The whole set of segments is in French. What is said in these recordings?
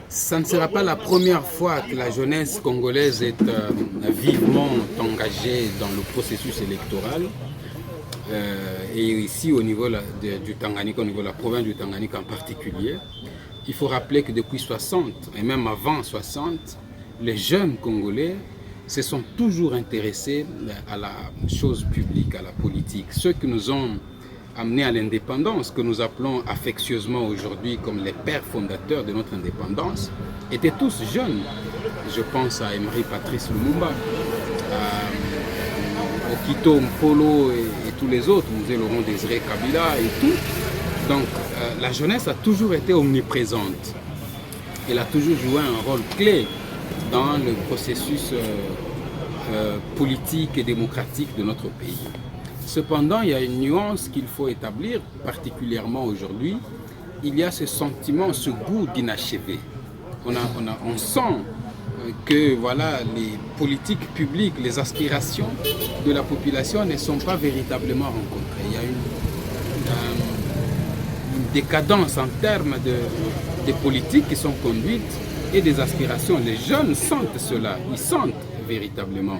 Ça ne sera pas la première fois que la jeunesse congolaise est vivement engagée dans le processus électoral. Et ici, au niveau du Tanganyika, au niveau de la province du Tanganyika en particulier, il faut rappeler que depuis 60, et même avant 60, les jeunes Congolais se sont toujours intéressés à la chose publique, à la politique. Ceux qui nous ont amenés à l'indépendance, que nous appelons affectueusement aujourd'hui comme les pères fondateurs de notre indépendance, étaient tous jeunes. Je pense à Emery Patrice Lumumba, à Okito Mpolo et tous les autres, Mzee Laurent Désiré Kabila et tout. Donc la jeunesse a toujours été omniprésente. Elle a toujours joué un rôle clé dans le processus politique et démocratique de notre pays. Cependant, il y a une nuance qu'il faut établir, particulièrement aujourd'hui. Il y a ce sentiment, ce goût d'inachevé. On sent que voilà, les politiques publiques, les aspirations de la population ne sont pas véritablement rencontrées. Il y a une décadence en termes de politiques qui sont conduites et des aspirations. Les jeunes sentent cela, ils sentent véritablement.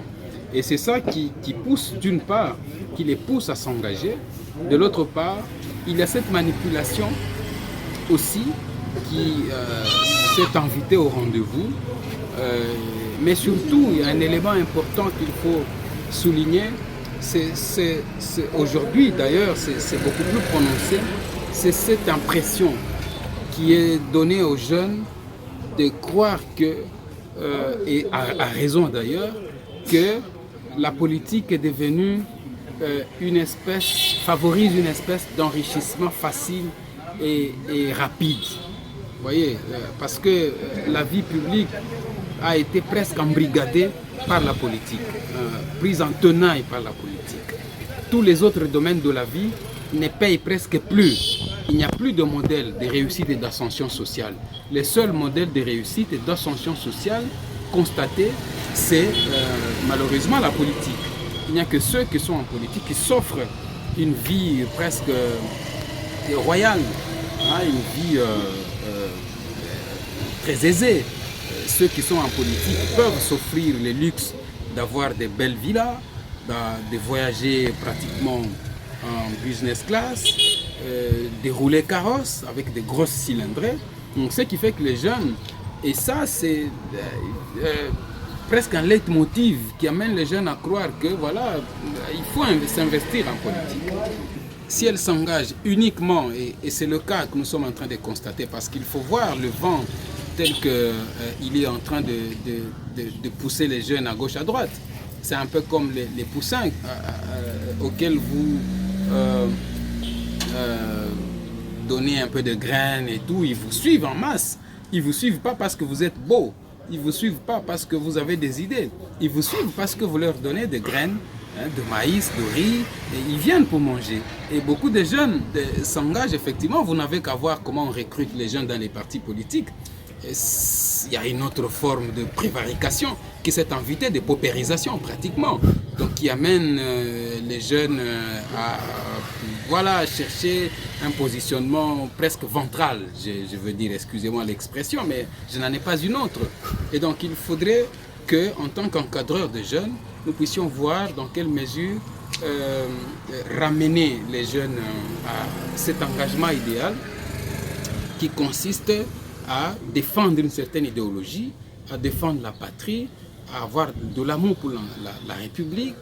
Et c'est ça qui pousse, d'une part, qui les pousse à s'engager. De l'autre part, il y a cette manipulation aussi qui s'est invitée au rendez-vous. Mais surtout, il y a un élément important qu'il faut souligner. Aujourd'hui, d'ailleurs, c'est beaucoup plus prononcé. C'est cette impression qui est donnée aux jeunes de croire que, et à raison d'ailleurs, que la politique est devenue favorise une espèce d'enrichissement facile et rapide. Vous voyez, parce que la vie publique a été presque embrigadée par la politique, prise en tenaille par la politique. Tous les autres domaines de la vie ne payent presque plus. Il n'y a plus de modèle de réussite et d'ascension sociale. Les seuls modèles de réussite et d'ascension sociale constatés, c'est malheureusement la politique. Il n'y a que ceux qui sont en politique qui s'offrent une vie presque royale, une vie très aisée. Ceux qui sont en politique peuvent s'offrir le luxe d'avoir des belles villas, de voyager pratiquement en business class, de rouler carrosse avec des grosses cylindrées. Donc, ce qui fait que les jeunes, et ça c'est presque un leitmotiv qui amène les jeunes à croire que voilà, il faut s'investir en politique. Si elles s'engagent uniquement, et c'est le cas que nous sommes en train de constater, parce qu'il faut voir le vent tel qu'il est en train de pousser les jeunes à gauche, à droite. C'est un peu comme les poussins auxquels vous donnez un peu de graines et tout, ils vous suivent en masse. Ils ne vous suivent pas parce que vous êtes beau. Ils ne vous suivent pas parce que vous avez des idées. Ils vous suivent parce que vous leur donnez des graines, de maïs, de riz, et ils viennent pour manger. Et beaucoup de jeunes s'engagent effectivement. Vous n'avez qu'à voir comment on recrute les jeunes dans les partis politiques. Il y a une autre forme de prévarication qui s'est invitée, de paupérisation pratiquement. Donc qui amène les jeunes à voilà, chercher un positionnement presque ventral, je veux dire, excusez-moi l'expression, mais je n'en ai pas une autre. Et donc il faudrait qu'en tant qu'encadreur de jeunes, nous puissions voir dans quelle mesure ramener les jeunes à cet engagement idéal qui consiste à défendre une certaine idéologie, à défendre la patrie, à avoir de l'amour pour la République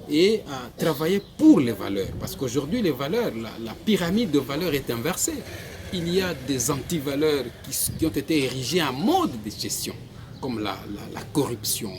et à travailler pour les valeurs. Parce qu'aujourd'hui, les valeurs, la pyramide de valeurs est inversée. Il y a des antivaleurs qui ont été érigées en mode de gestion, comme la corruption,